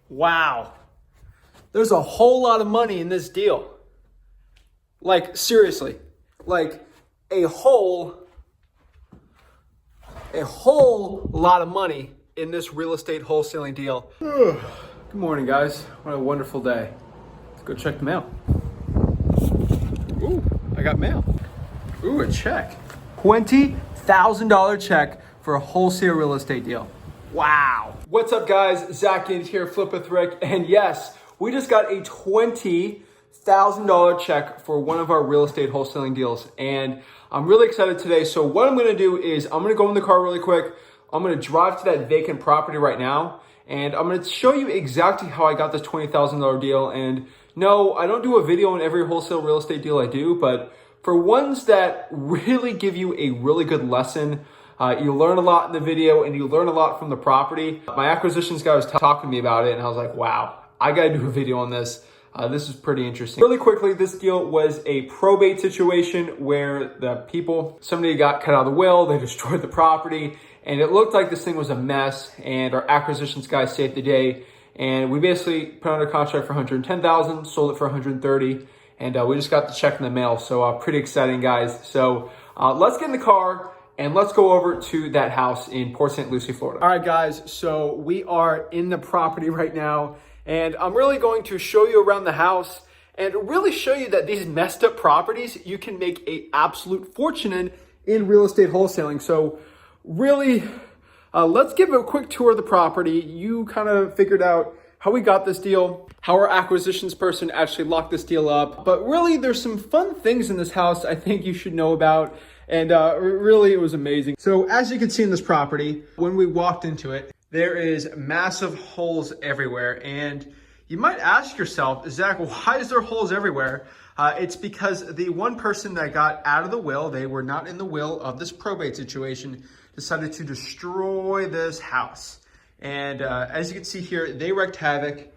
Wow. There's a whole lot of money in this deal. Like, seriously. Like, a whole lot of money in this real estate wholesaling deal. Good morning, guys. What a wonderful day. Let's go check the mail. Ooh, I got mail. Ooh, a check. $20,000 check for a wholesale real estate deal. Wow. What's up, guys? Zach Gaines here, Flip with Rick. And yes, we just got a $20,000 check for one of our real estate wholesaling deals. And I'm really excited today. So what I'm going to do is I'm going to go in the car really quick. I'm going to drive to that vacant property right now. And I'm going to show you exactly how I got this $20,000 deal. And no, I don't do a video on every wholesale real estate deal I do, but for ones that really give you a really good lesson, you learn a lot in the video and you learn a lot from the property. My acquisitions guy was talking to me about it and I was like, wow, I got to do a video on this. This is pretty interesting. Really quickly, this deal was a probate situation where somebody got cut out of the will, they destroyed the property, and it looked like this thing was a mess, and our acquisitions guy saved the day. And we basically put under contract for $110,000, sold it for $130,000, and we just got the check in the mail. So pretty exciting, guys. So let's get in the car and let's go over to that house in Port St. Lucie, Florida. All right, guys. So we are in the property right now, and I'm really going to show you around the house and really show you that these messed up properties you can make an absolute fortune in real estate wholesaling. So really, let's give a quick tour of the property. You kind of figured out how we got this deal, how our acquisitions person actually locked this deal up. But really, there's some fun things in this house I think you should know about. And really, it was amazing. So as you can see in this property, when we walked into it, there is massive holes everywhere. And you might ask yourself, Zach, why is there holes everywhere? It's because the one person that got out of the will, they were not in the will of this probate situation, decided to destroy this house. And as you can see here, they wreaked havoc.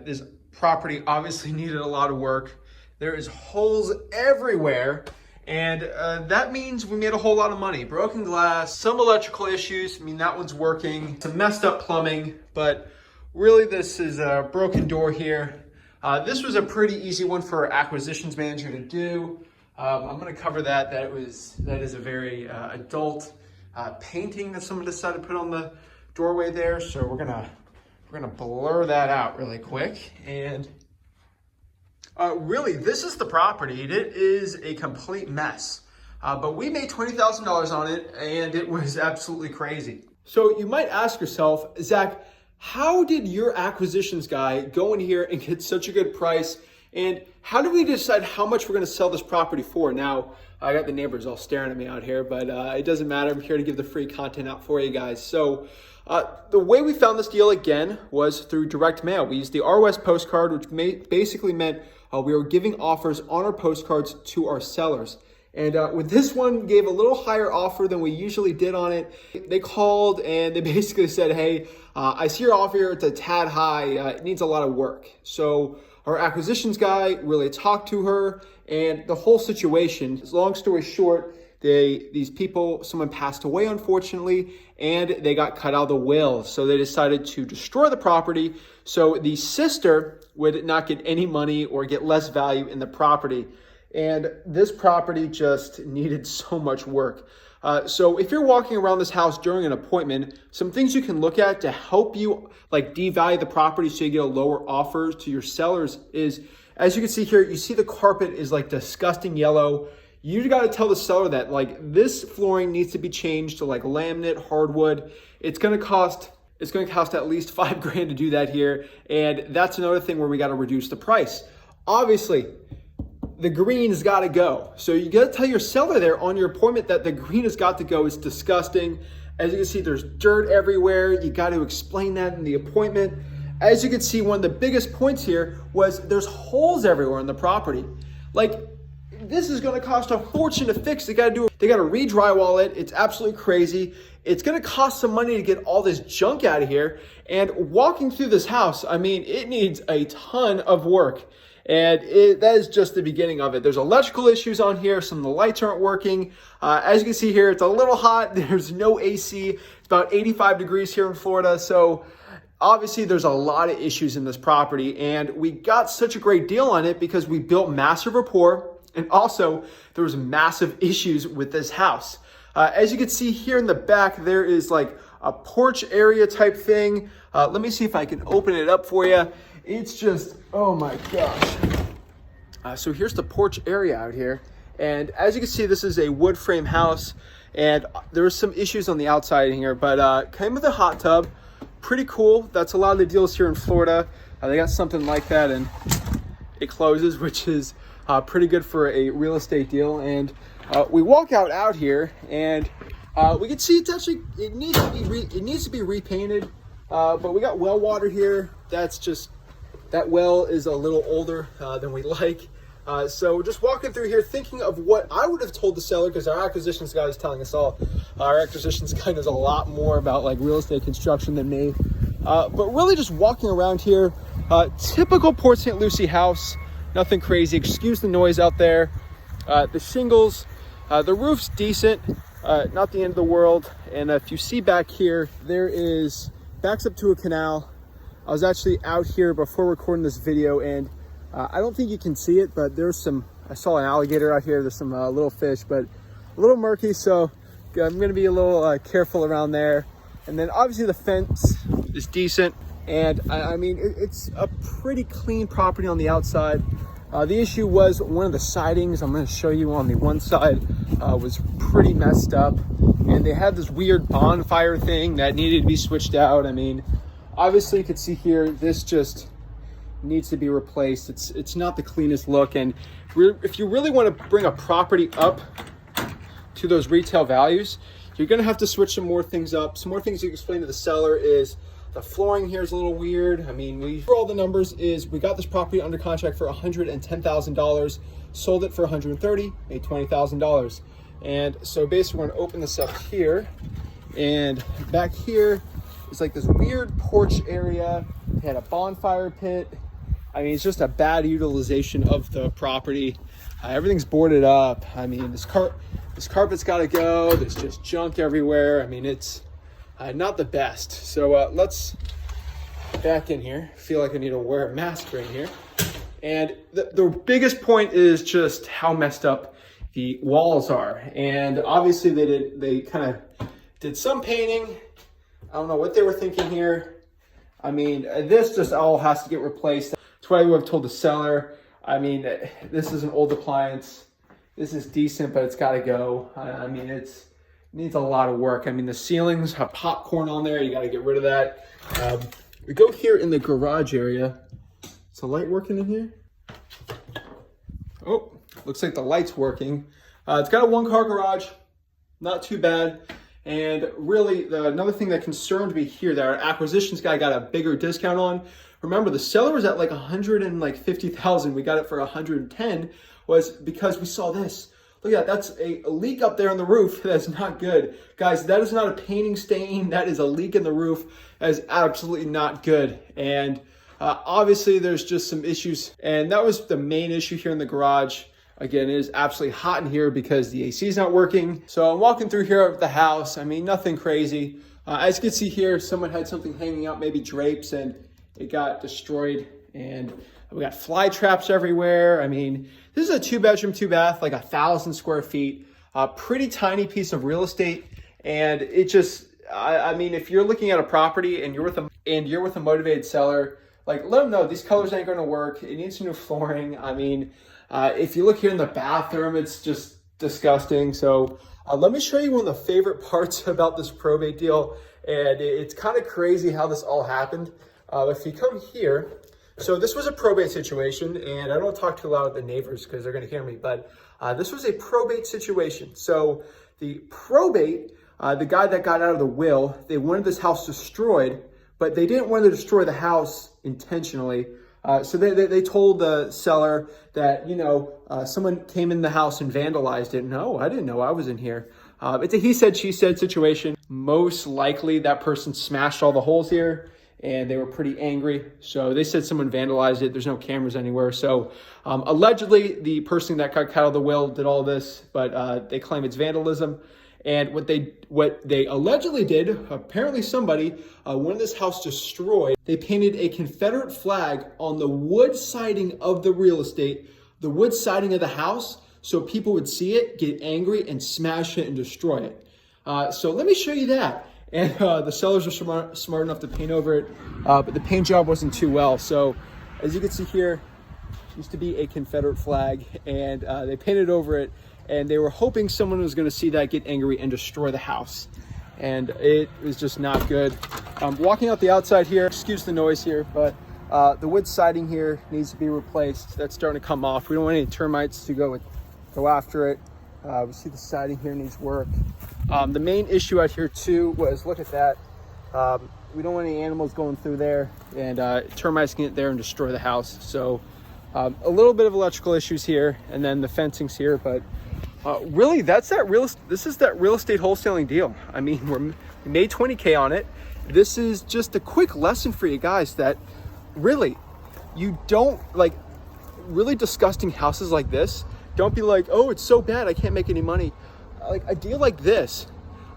This property obviously needed a lot of work. There is holes everywhere. And that means we made a whole lot of money. Broken glass, some electrical issues. I mean, that one's working. Some messed up plumbing, but really this is a broken door here. This was a pretty easy one for our acquisitions manager to do. I'm gonna cover that. That is a very adult painting that someone decided to put on the doorway there. So we're gonna blur that out really quick. And really, this is the property. It is a complete mess. But we made $20,000 on it, and it was absolutely crazy. So you might ask yourself, Zach, how did your acquisitions guy go in here and get such a good price? And how do we decide how much we're going to sell this property for? Now, I got the neighbors all staring at me out here, but it doesn't matter. I'm here to give the free content out for you guys. So the way we found this deal, again, was through direct mail. We used the ROS postcard, which basically meant we were giving offers on our postcards to our sellers. And with this one, gave a little higher offer than we usually did on it. They called and they basically said, hey, I see your offer here, it's a tad high, it needs a lot of work. So our acquisitions guy really talked to her, and the whole situation, long story short, someone passed away, unfortunately, and they got cut out of the will. So they decided to destroy the property so the sister would not get any money or get less value in the property. And this property just needed so much work. So if you're walking around this house during an appointment, some things you can look at to help you like devalue the property so you get a lower offer to your sellers is, as you can see here, you see the carpet is like disgusting yellow. You got to tell the seller that like this flooring needs to be changed to like laminate, hardwood. It's going to cost at least $5,000 to do that here. And that's another thing where we got to reduce the price. Obviously, the green's got to go. So you got to tell your seller there on your appointment that the green has got to go. It's disgusting. As you can see, there's dirt everywhere. You got to explain that in the appointment. As you can see, one of the biggest points here was there's holes everywhere in the property. Like, this is going to cost a fortune to fix. They got to re-drywall it. It's absolutely crazy. It's going to cost some money to get all this junk out of here. And walking through this house, I mean, it needs a ton of work. And that is just the beginning of it. There's electrical issues on here. Some of the lights aren't working. As you can see here, it's a little hot. There's no AC. It's about 85 degrees here in Florida. So obviously there's a lot of issues in this property, and we got such a great deal on it because we built massive rapport, and also there was massive issues with this house. As you can see here in the back, there is like a porch area type thing. Let me see if I can open it up for you. It's just, oh my gosh. So here's the porch area out here. And as you can see, this is a wood frame house, and there were some issues on the outside here, but came with a hot tub. Pretty cool. That's a lot of the deals here in Florida. They got something like that, and it closes, which is pretty good for a real estate deal. And we walk out here, and we can see it's actually, it needs to be repainted, but we got well water here. That well is a little older than we like. So we're just walking through here thinking of what I would have told the seller, because our acquisitions guy is telling us all. Our acquisitions guy knows a lot more about like real estate construction than me. But really just walking around here, typical Port St. Lucie house, nothing crazy. Excuse the noise out there. The shingles, the roof's decent, not the end of the world. And if you see back here, backs up to a canal. I was actually out here before recording this video, and I don't think you can see it, but I saw an alligator out here. There's some little fish, but a little murky, so I'm gonna be a little careful around there. And then obviously the fence is decent, and I mean, it's a pretty clean property on the outside. The issue was one of the sidings, I'm gonna show you on the one side, was pretty messed up, and they had this weird bonfire thing that needed to be switched out. I mean, obviously you can see here, this just needs to be replaced. It's not the cleanest look, and if you really want to bring a property up to those retail values, you're going to have to switch some more things up. Some more things you explain to the seller is the flooring here is a little weird. I mean, for all the numbers is we got this property under contract for $110,000, sold it for $130,000, made $20,000. And so basically we're going to open this up here, and back here is like this weird porch area. It had a bonfire pit. I mean, it's just a bad utilization of the property. Everything's boarded up. I mean, this carpet's got to go. There's just junk everywhere. I mean, it's not the best. So let's back in here. I feel like I need to wear a mask right here. And the biggest point is just how messed up the walls are. And obviously they kind of did some painting. I don't know what they were thinking here. I mean, this just all has to get replaced. That's what I would have told the seller. I mean, this is an old appliance. This is decent, but it's got to go. I mean, it needs a lot of work. I mean, the ceilings have popcorn on there. You got to get rid of that. We go here in the garage area. Is the light working in here? Oh, looks like the light's working. It's got a one-car garage. Not too bad. And really, another thing that concerned me here that our acquisitions guy got a bigger discount on. Remember, the seller was at like $150,000. We got it for $110,000. Was because we saw this. Look at that. That's a leak up there on the roof. That's not good, guys. That is not a painting stain. That is a leak in the roof. That is absolutely not good. And obviously, there's just some issues. And that was the main issue here in the garage. Again, it is absolutely hot in here because the AC is not working. So I'm walking through here of the house. I mean, nothing crazy. As you can see here, someone had something hanging out, maybe drapes, and it got destroyed. And we got fly traps everywhere. I mean, this is a 2-bedroom, 2-bath, like 1,000 square feet. A pretty tiny piece of real estate. And it just, I mean, if you're looking at a property and you're with a motivated seller, like, let them know these colors ain't going to work. It needs new flooring. I mean, if you look here in the bathroom, it's just disgusting. So let me show you one of the favorite parts about this probate deal. And it's kind of crazy how this all happened. If you come here, so this was a probate situation, and I don't talk too loud with the neighbors because they're going to hear me, but this was a probate situation. So the probate, the guy that got out of the will, they wanted this house destroyed, but they didn't want to destroy the house intentionally. So they told the seller that, you know, someone came in the house and vandalized it. No, I didn't know. I was in here. It's a he said, she said situation. Most likely that person smashed all the holes here and they were pretty angry. So they said someone vandalized it. There's no cameras anywhere. So allegedly the person that got out of the will did all this, but they claim it's vandalism. And what they allegedly did, apparently somebody wanted this house destroyed. They painted a Confederate flag on the wood siding of the real estate, the wood siding of the house, so people would see it, get angry, and smash it and destroy it. So let me show you that. And the sellers are smart enough to paint over it, but the paint job wasn't too well. So as you can see here, used to be a Confederate flag, and they painted over it, and they were hoping someone was going to see that, get angry, and destroy the house. And it was just not good. Walking out the outside here, excuse the noise here, but the wood siding here needs to be replaced. That's starting to come off. We don't want any termites to go after it. We see the siding here needs work. The main issue out here too was, look at that. We don't want any animals going through there, and termites can get there and destroy the house. So a little bit of electrical issues here, and then the fencing's here, but really this is that real estate wholesaling deal. I mean, we made 20K on it. This is just a quick lesson for you guys that really, you don't like really disgusting houses like this. Don't be like, oh, it's so bad, I can't make any money. Like a deal like this,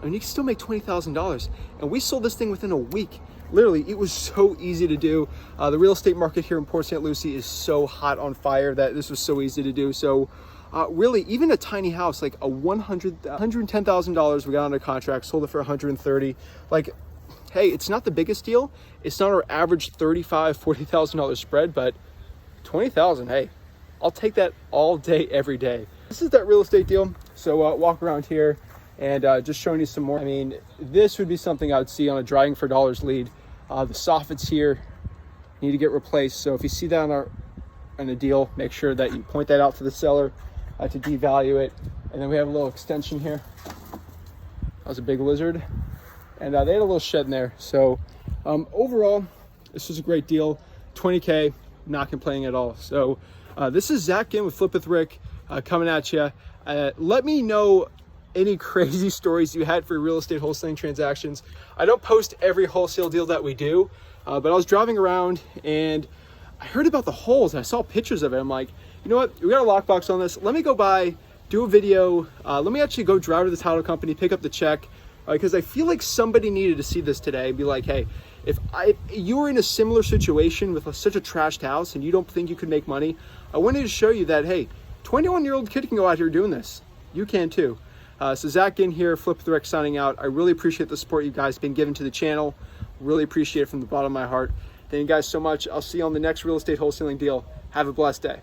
I mean, you can still make $20,000. And we sold this thing within a week. Literally, it was so easy to do. The real estate market here in Port St. Lucie is so hot on fire that this was so easy to do. So really, even a tiny house, like a $110,000, we got under contract, sold it for $130,000. Like, hey, it's not the biggest deal. It's not our average $35,000, $40,000 spread, but $20,000, hey, I'll take that all day, every day. This is that real estate deal. So walk around here and just showing you some more. I mean, this would be something I would see on a driving for dollars lead. The soffits here need to get replaced. So if you see that on a deal, make sure that you point that out to the seller to devalue it. And then we have a little extension here. That was a big lizard. And they had a little shed in there. So overall, this was a great deal. 20K, not complaining at all. So this is Zach in with Flip with Rick coming at you. Let me know any crazy stories you had for real estate wholesaling transactions. I don't post every wholesale deal that we do, but I was driving around and I heard about the holes. I saw pictures of it. I'm like, you know what? We got a lockbox on this. Let me go by, do a video. Let me actually go drive to the title company, pick up the check, because I feel like somebody needed to see this today and be like, hey, if you were in a similar situation with such a trashed house and you don't think you could make money, I wanted to show you that, hey, 21-year-old kid can go out here doing this. You can too. So Zach in here, Flip with Rick signing out. I really appreciate the support you guys have been giving to the channel. Really appreciate it from the bottom of my heart. Thank you guys so much. I'll see you on the next real estate wholesaling deal. Have a blessed day.